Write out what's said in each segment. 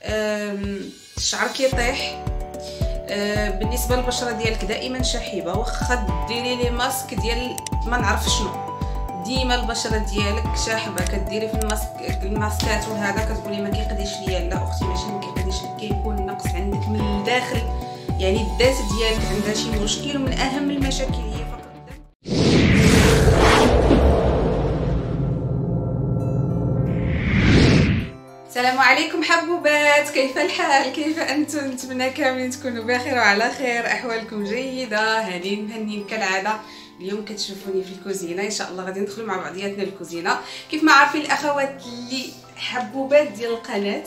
الشعر كيطيح. بالنسبه للبشره ديالك دائما شحيبه، واخا ديري لي ماسك ديال ما نعرف شنو، ديما البشره ديالك شاحبه. كديري في الماسكات وهذا كتقولي ما كيقديش ليا. لا اختي، ماشي ما كيقديش لك، كيكون نقص عندك من الداخل، يعني الذات ديالك عندها شي مشكل، ومن اهم المشاكل هي فقر الدم. السلام عليكم حبوبات، كيف الحال؟ كيف انتم؟ نتمنى كاملين تكونوا بخير وعلى خير، احوالكم جيده، هانين مهنين كالعاده. اليوم كتشوفوني في الكوزينه، ان شاء الله غادي ندخلوا مع بعضياتنا الكوزينه. كيف ما عارفين الاخوات اللي حبوبات ديال القناه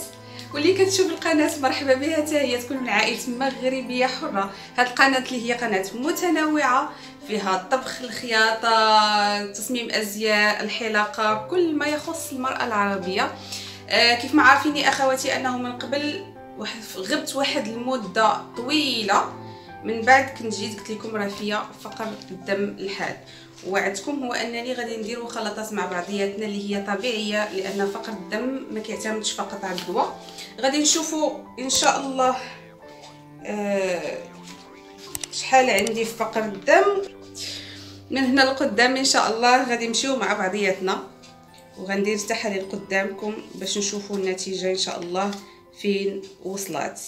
واللي كتشوف القناه، مرحبا بها، حتى هي تكون من عائله مغربيه حره. هاد القناه اللي هي قناه متنوعه، فيها الطبخ، الخياطه، تصميم ازياء، الحلاقه، كل ما يخص المراه العربيه. كيف ما عارفين يا اخواتي انه من قبل غبت واحد المده طويله، من بعد كنت جيت قلت لكم راه فيا فقر الدم الحاد. وعدتكم هو انني غادي نديروا خلطات مع بعضياتنا اللي هي طبيعيه، لان فقر الدم ما كيعتمدش فقط على الدواء. غادي نشوفوا ان شاء الله شحال عندي في فقر الدم من هنا لقدام. ان شاء الله غادي نمشيو مع بعضياتنا، وغندير تحاليل قدامكم باش نشوفوا النتيجه ان شاء الله فين وصلت.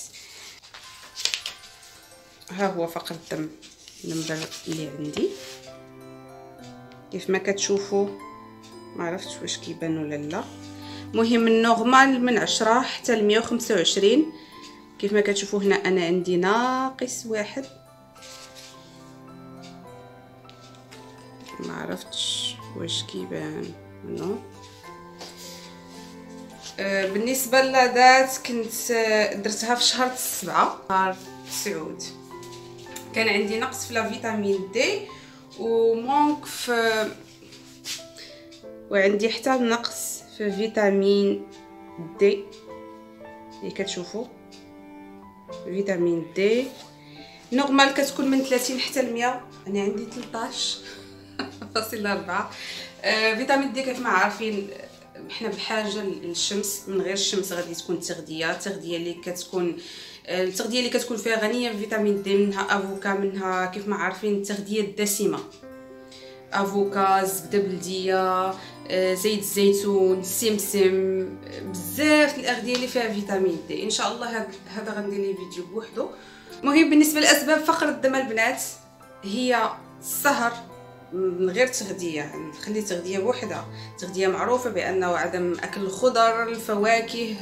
ها هو فقر الدم النمره اللي عندي كيف ما كتشوفوا، ما عرفتش واش كيبان ولا لا. مهم النورمال من 10 حتى ل 125. كيف ما كتشوفوا هنا انا عندي ناقص 1. ما عرفتش واش كيبان نو. بالنسبه للعادات كنت درتها في شهر 7 شهر 9. كان عندي نقص في لا فيتامين دي ومونك وعندي حتى نقص في فيتامين دي اللي كتشوفوا. فيتامين دي نورمال كتكون من 30 حتى ل 100، انا عندي 13.4. فيتامين دي كيف ما عارفين حنا بحاجه للشمس، من غير الشمس غادي تكون التغذيه اللي كتكون فيها غنيه بفيتامين دي، منها افوكا، منها كيف ما عارفين التغذيه الدسمه، افوكا، زبده بلديه، زيت الزيتون، السمسم، بزاف الاغذيه اللي فيها فيتامين دي. ان شاء الله هذا غندير ليه فيديو بوحدو. المهم بالنسبه لاسباب فقر الدم البنات، هي السهر من غير تغذيه، نخلي تغذيه بوحدها، تغذيه معروفه بانه عدم اكل الخضر، الفواكه،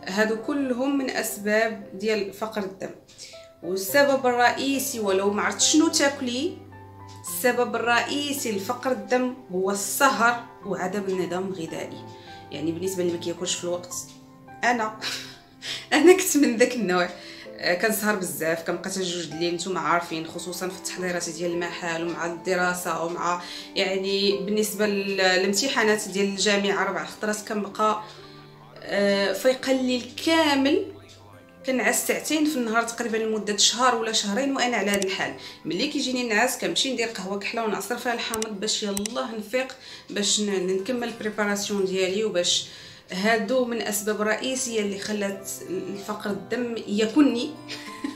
هادو كلهم من اسباب ديال فقر الدم. والسبب الرئيسي، ولو ما عرفتش شنو تاكلي، السبب الرئيسي لفقر الدم هو السهر وعدم النظام الغذائي. يعني بالنسبه اللي ما كياكلش في الوقت، انا كنت من ذاك النوع، كنسهر بزاف، كنبقى حتى 2 الليل. نتوما عارفين، خصوصا في التحضيرات ديال المحل ومع الدراسه ومع يعني بالنسبه للامتحانات ديال الجامعه 4 خطرات كنبقى فايقه الليل كامل، كنعس ساعتين في النهار تقريبا لمده شهر ولا شهرين وانا على هذا الحال. ملي كيجيني النعاس كنمشي ندير قهوه كحله ونعصر فيها الحامض باش يلاه نفيق باش نكمل البريباراسيون ديالي. وباش هادو من اسباب رئيسيه اللي خلات الفقر الدم يكنني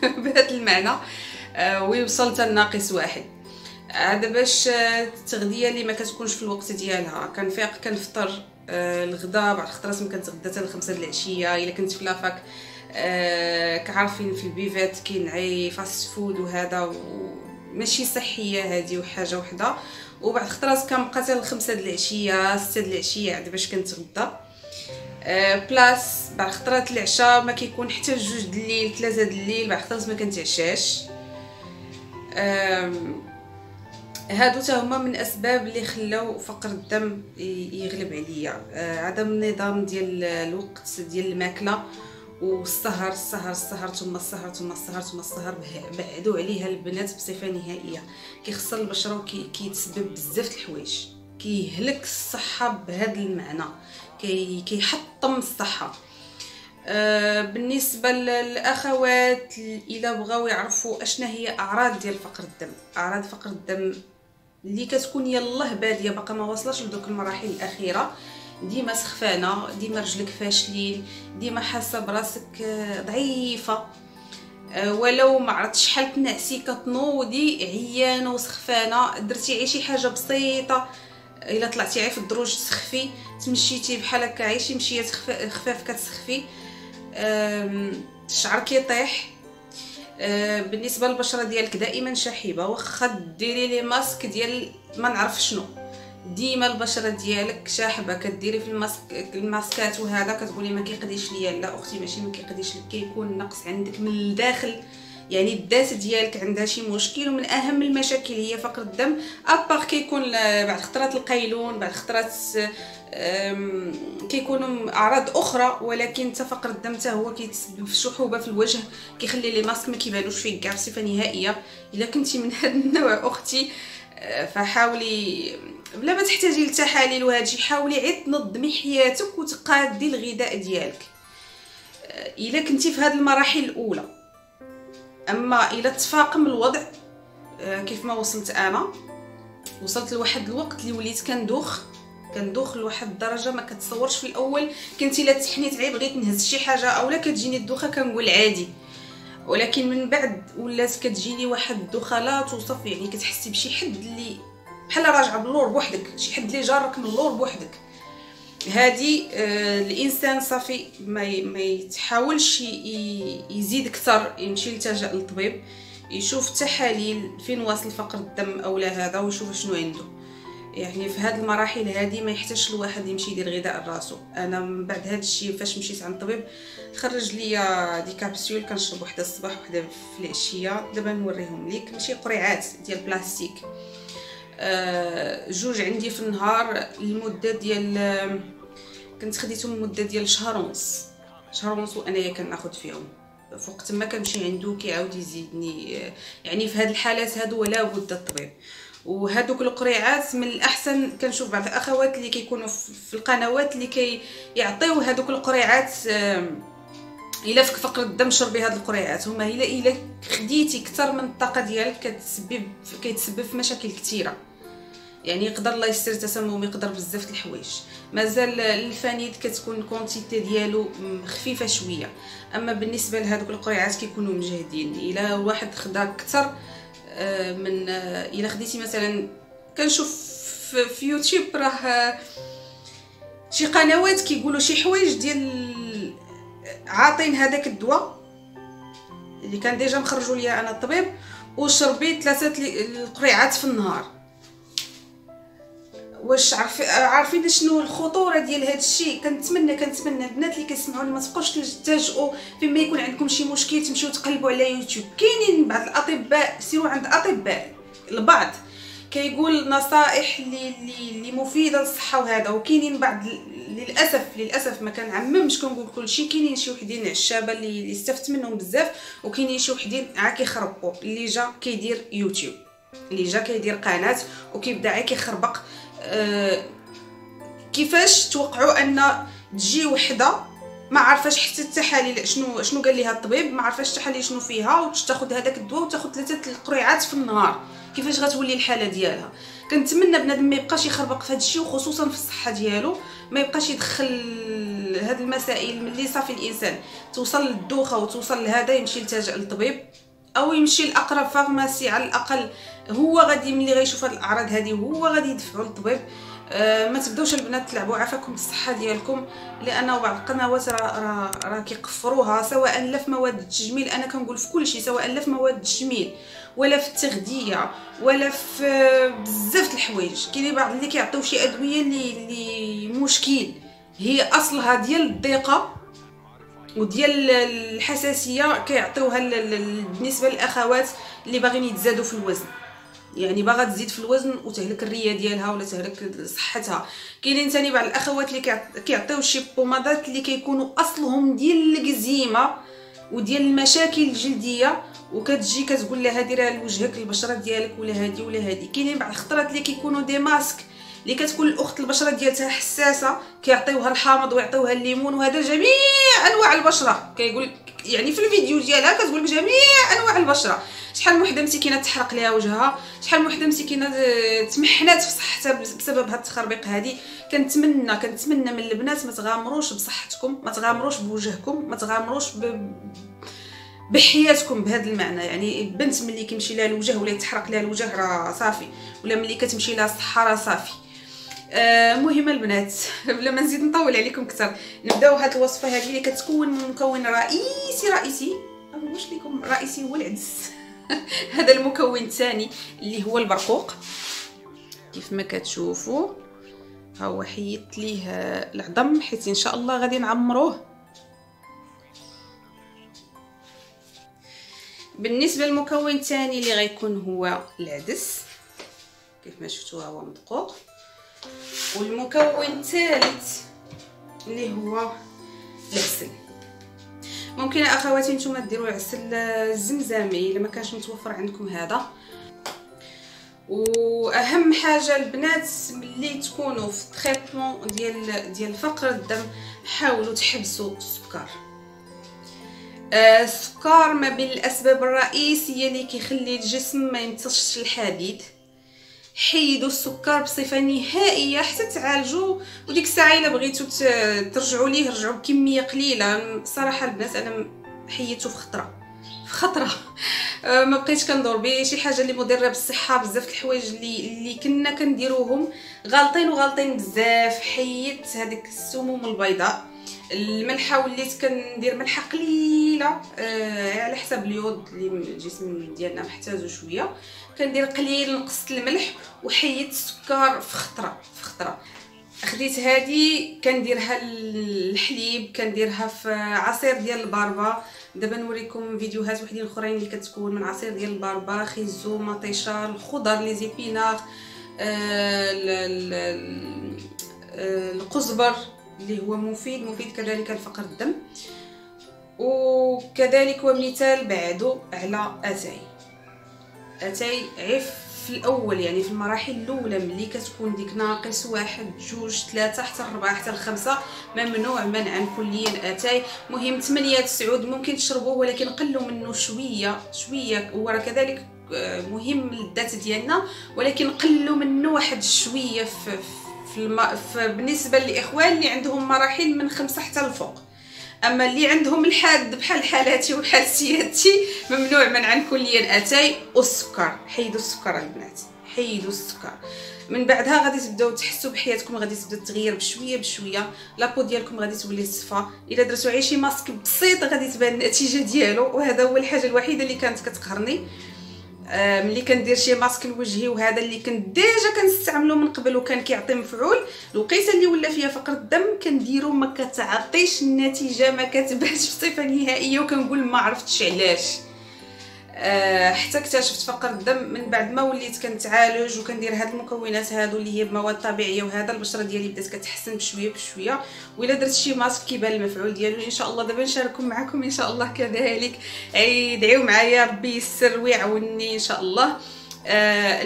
بهذا المعنى ويوصل حتى ناقص 1. هذا باش التغذيه اللي ما كتكونش في الوقت ديالها. كنفيق كنفطر الغداء، بعد خطرات ما كنتغدى حتى 5 د العشيه. الا كنت في لافاك كعارفين في البيفات كينعي فاست فود وهذا ماشي صحيه هذه وحاجه وحده. وبعد خطرات كنبقى حتى 5 د العشيه 6 د العشيه عاد باش كنتغدى. بلاس بعد خطرات العشاء ما كيكون حتى 2 د الليل 3 د الليل، بعد خطرات ما كنتعشاش. هادو تا هما من اسباب اللي خلاو فقر الدم يغلب عليا. عدم النظام ديال الوقت ديال الماكله، والسهر ثم السهر بعدوا عليها البنات بصفه نهائيه. كيخسر البشره وكيتسبب بزاف الحوايج، كيهلك الصحه بهذا المعنى، كيحطم الصحه. بالنسبه للاخوات الا بغاو يعرفوا اشنا هي اعراض ديال فقر الدم، اعراض فقر الدم اللي كتكون يلاه باديه باقا ما واصلاش لدوك المراحل الاخيره، ديما سخفانه، ديما رجلك فاشلين، ديما حاسه براسك ضعيفه، ولو ما عرفتش شحال تنعسي كتنوضي عيانه وسخفانه، درتي غير شي حاجه بسيطه، الا طلعتي غير في الدروج تسخفي، تمشيتي بحال هكا غير شي مشيه خفاف كتسخفي، الشعر كيطيح. بالنسبه للبشره ديالك دائما شحيبه، واخا ديري لي ماسك ديال ما نعرف شنو، ديما البشره ديالك شاحبه، كديري في الماسكات وهذا كتقولي ما كيقديش ليا. لا اختي، ماشي ما كيقديش لك، كيكون نقص عندك من الداخل، يعني الذات ديالك عندها شي مشكل. ومن اهم المشاكل هي فقر الدم، ابار كيكون بعد خطرات القيلون، بعد خطرات كيكونوا اعراض اخرى، ولكن حتى فقر الدم حتى هو كيتسبب في شحوبه في الوجه، كيخلي لي ماسك ما كيبانوش فيه كاع بصفه نهائيه. الا كنتي من هذا النوع اختي، فحاولي بلا ما تحتاجي للتحاليل وهادشي، حاولي عيد تنظمي حياتك وتقادي الغذاء ديالك الا كنتي في هذه المراحل الاولى. اما الا تفاقم الوضع كيف ما وصلت انا، وصلت لواحد الوقت اللي وليت كندوخ لواحد الدرجه ما كتصورش. في الاول كنت الا تحنيت عيب بغيت نهز شي حاجه اولا كتجيني الدوخه كنقول عادي، ولكن من بعد ولات كتجيني واحد الدوخه لا توصف، يعني كتحسي بشي حد اللي بحال راجعه باللور بوحدك، شي حد اللي جارك من اللور بوحدك. هادي الانسان صافي ما يتحاولش يزيد اكثر، يمشي يلتجأ للطبيب، يشوف التحاليل فين واصل فقر الدم اولا هذا، ويشوف شنو عنده. يعني في هذه المراحل هذه ما يحتاجش الواحد يمشي يدير غذاء لراسو. انا من بعد هذا الشيء فاش مشيت عند الطبيب خرج لي دي كابسول كنشرب وحده الصباح وحده في العشيه، دابا نوريهم ليك، ماشي قريعات ديال بلاستيك، جوج عندي في النهار لمده ديال كنت خديتهم لمده ديال شهر ونص وانايا كناخذ فيهم. فوق تما كنمشي عنده كيعاود يزيدني، يعني في هاد الحالات هادو ولا بد الطبيب. وهادوك القريعات من الاحسن كنشوف بعض الاخوات اللي كيكونوا في القنوات اللي كيعطيو هادوك القريعات، الا فيك فقر الدم شربي هاد القريعات، هما الا خديتي اكثر من الطاقه ديالك كيتسبب في مشاكل كثيره، يعني يقدر الله يستر تسمم، يقدر بزاف د الحوايج. مازال الفانيد كتكون كونتيتي ديالو خفيفه شويه، اما بالنسبه لهذوك القريعات كيكونوا مجهدين. الا الواحد خدا اكثر من الا خديتي مثلا، كنشوف في يوتيوب راه شي قنوات كيقولوا شي حوايج ديال عاطين هذاك الدواء اللي كان ديجا مخرجوا ليا انا الطبيب، وشربي 3 القريعات في النهار. واش عارفين شنو الخطوره ديال هذا الشيء؟ كنتمنى البنات اللي كيسمعوني ما تبقوش تلجؤوا فيما يكون عندكم شي مشكل تمشيو تقلبوا على يوتيوب. كاينين بعض الاطباء، سيروا عند اطباء، البعض كيقول نصائح اللي مفيده للصحه وهذا، وكاينين بعض للاسف ما كنعممش كنقول كلشي، كاينين شي وحدين عشابه اللي استفدت منهم بزاف، وكاينين شي وحدين عا كيخربقوا، اللي جا كيدير يوتيوب، اللي جا كيدير قناه وكيبدا عا كيخربق. كيفاش توقعوا ان تجي وحده ما عارفاش حتى التحاليل شنو قال ليها الطبيب، ما عارفاش التحاليل شنو فيها، وتاخذ هذاك الدواء وتاخذ 3 القريعات في النهار، كيفاش غتولي الحاله ديالها؟ كنتمنى بنادم ما يبقاش يخربق في هذا الشيء، وخصوصا في الصحه ديالو، ما يبقاش يدخل هذه المسائل. ملي صافي الانسان توصل للدوخه وتوصل لهذا، يمشي يلتجأ للطبيب او يمشي لاقرب فارماسي، على الاقل هو غادي ملي غيشوف هاد الاعراض هذه وهو غادي يدفعوا للطبيب. ما تبداوش البنات تلعبوا عافاكم بالصحه ديالكم، لان بعض القنوات راه كيقفروها، سواء لا في مواد التجميل، انا كنقول في كل شيء، سواء لا في مواد التجميل ولا في التغذيه ولا في بزاف د الحوايج. كاين بعض اللي كيعطيو شي ادويه اللي مشكل، هي اصلها ديال الضيقه وديال الحساسيه، كيعطيوها بالنسبه للاخوات اللي باغيين يتزادوا في الوزن، يعني باغا تزيد في الوزن وتهلك الريه ديالها ولا تهلك صحتها. كاينين ثاني بعض الاخوات اللي كيعطيو شي بومادات اللي كيكونوا اصلهم ديال الكزيمه وديال المشاكل الجلديه، وكتجي كتقول لها ديرها لوجهك البشره ديالك ولا هادي ولا هادي. كاينين بعض الخطرات اللي كيكونوا دي ماسك اللي كتكون الاخت البشره ديالها حساسه كيعطيوها الحامض ويعطيوها الليمون، وهذا جميع انواع البشره. كيقول يعني في الفيديو ديالها كتقول لك جميع انواع البشره. شحال من وحده مسكينه تحرق ليها وجهها، شحال من وحده مسكينه تمحنات في صحتها بسبب هاد التخربيق هادي. كنتمنى من البنات ما تغامروش بصحتكم، ما تغامروش بوجهكم، ما تغامروش بحياتكم بهذا المعنى. يعني البنت ملي كيمشي لها الوجه ولا يتحرق لها الوجه راه صافي، ولا ملي كتمشي لها الصحه راه صافي. مهمه البنات بلا ما نزيد نطول عليكم اكثر، نبداو هذه الوصفه هذه اللي كتكون من مكون رئيسي او واش ليكم رئيسي هو العدس. هذا المكون الثاني اللي هو البرقوق. كيف ما كتشوفوا ها هو حيدت ليه العظم حيت ان شاء الله غادي نعمروه. بالنسبه للمكون الثاني اللي غيكون هو العدس، كيف ما شفتوا هو مدقوق. والمكون الثالث اللي هو العسل. ممكن اخواتي نتوما ديروا العسل الزمزمي الا ما كانش متوفر عندكم هذا. واهم حاجه البنات ملي تكونوا في التريتمون ديال فقر الدم حاولوا تحبسوا السكر. السكر ما بين الاسباب الرئيسيه اللي كيخلي الجسم ما يمتصش الحديد. حيدوا السكر بصفه نهائيه حتى تعالجوا، وديك الساعه الا بغيتوا ترجعوا ليه رجعوا بكميه قليله. صراحه البنات انا حيدته في خطره ما بقيتش كندور به شي حاجه اللي مضره بالصحه. بزاف الحوايج اللي كنا كنديروهم غالطين بزاف. حيدت هذيك السموم البيضاء. الملحه وليت كندير ملحه قليله على حسب اليود اللي الجسم ديالنا محتاجو شويه. كندير قليل، نقصت الملح وحيدت السكر في خطره. خديت هذه كنديرها الحليب، كنديرها في عصير ديال الباربا. دابا نوريكم فيديوهات وحدين اخرين اللي كتكون من عصير ديال الباربا، خيزو، مطيشه، الخضر، لي زيبينار، القزبر اللي هو مفيد كذلك لفقر الدم. وكذلك ومثال بعدو على اتاي عف في الاول، يعني في المراحل الاولى ملي كتكون ديك ناقص 1 2 3 حتى 4 حتى 5 ممنوع منعا كليا اتاي. مهم 8 9 ممكن تشربوه ولكن قلوا منه شويه. وراه كذلك مهم للذات ديالنا ولكن قلوا منه واحد شويه بالنسبه للاخوان اللي عندهم مراحل من 5 حتى الفوق. اما اللي عندهم الحاد بحال حالاتي وبحال سيادتي ممنوع منعا كليا اتاي. والسكر حيدوا السكر البنات، حيدوا السكر. من بعدها غادي تبداو تحسوا بحياتكم غادي تبدا تغير بشويه. لابو ديالكم غادي تولي صفا. الا درتو غير شي ماسك بسيط غادي تبان النتيجه ديالو. وهذا هو الحاجه الوحيده اللي كانت كتقهرني ملي كندير شي ماسك لوجهي، وهذا اللي كنت ديجا كنستعملو من قبل وكان كيعطي مفعول. الوقيته اللي ولا فيها فقر الدم كنديرو ما كتعطيش النتيجه، ما كتبانش بصفه نهائيه، وكنقول ما عرفتش علاش. حتى اكتشفت فقر الدم من بعد ما وليت كنتعالج وكندير هاد المكونات هادو اللي هي بمواد طبيعيه. وهذا البشره ديالي بدات كتحسن بشويه. وإلا درت شي ماسك كيبان المفعول ديالو ان شاء الله. دابا نشارككم معكم ان شاء الله كذلك. ادعيو معايا ربي يسر ويعاونني ان شاء الله.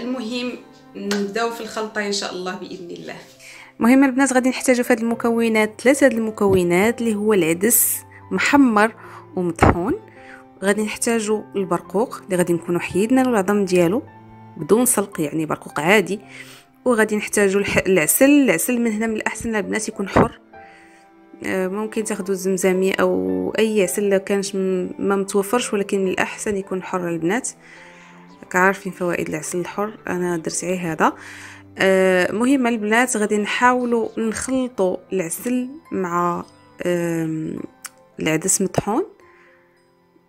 المهم نبداو في الخلطه ان شاء الله باذن الله. مهم البنات غادي نحتاجو في هاد المكونات 3 هاد المكونات اللي هو العدس محمر ومطحون. غادي نحتاجو البرقوق اللي غادي نكونوا حيدنا له العظم ديالو بدون سلق، يعني برقوق عادي. وغادي نحتاجو العسل من هنا من الاحسن البنات يكون حر. ممكن تاخذوا الزمزمي او اي عسل لا كانش ما متوفرش، ولكن من الاحسن يكون حر البنات. عارفين فوائد العسل الحر، انا درت غير هذا. مهم البنات غادي نحاولوا نخلطوا العسل مع العدس مطحون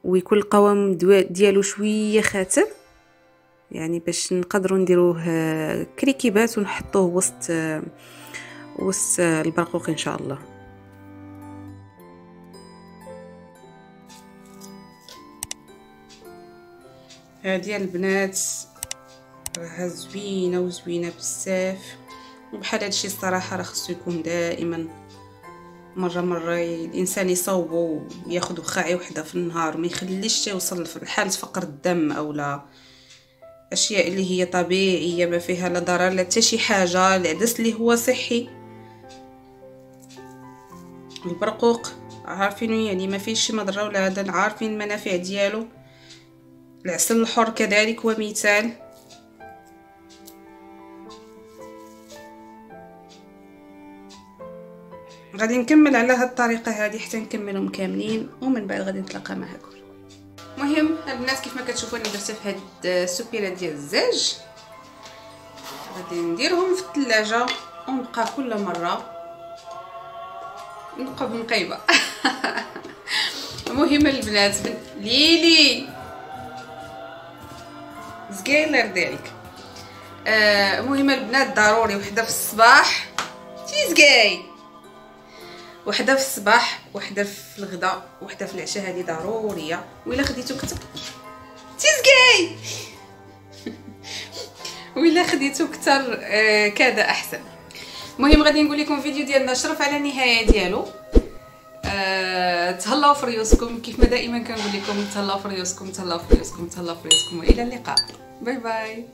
ويكون القوام ديالو شويه خاتر، يعني باش نقدروا نديروه كريكيبات ونحطوه وسط البرقوق ان شاء الله. هذه البنات راها زوينه بزاف. وبحال هادشي الصراحه راه خصو يكون دائما مره الانسان يصوبو وياخذ وخاعي وحده في النهار، ما يخليش يوصل لحاله فقر الدم او لا اشياء اللي هي طبيعيه ما فيها لا ضرر لا حتى شي حاجه، العدس اللي هو صحي. البرقوق عارفينه يعني ما فيش مضره ولا هذا، عارفين المنافع ديالو. العسل الحر كذلك ومثال. غادي نكمل على هاد الطريقه هذه حتى نكملهم كاملين، ومن بعد غادي نتلاقى معكم. المهم البنات كيف ما كتشوفوا انا درت في هاد السوبيره ديال الزاج، غادي نديرهم في الثلاجه ونبقى كل مره نبقى بنقيبه. المهم البنات ليلي زكايلر ديالك. المهم البنات ضروري وحده في الصباح تيزكاي، وحده في الصباح وحده في الغداء وحده في العشاء، هذه ضروريه. وإلا خديتو كتر تيزكاي وإلا خديتو كتر كذا احسن. المهم غادي نقول لكم فيديو ديالنا شرف على النهايه ديالو. تهلاو في ريوسكم كيف ما دائما كنقول لكم، تهلاو في ريوسكم، تهلاو في ريوسكم، تهلاو في ريوسكم، والى اللقاء. باي باي.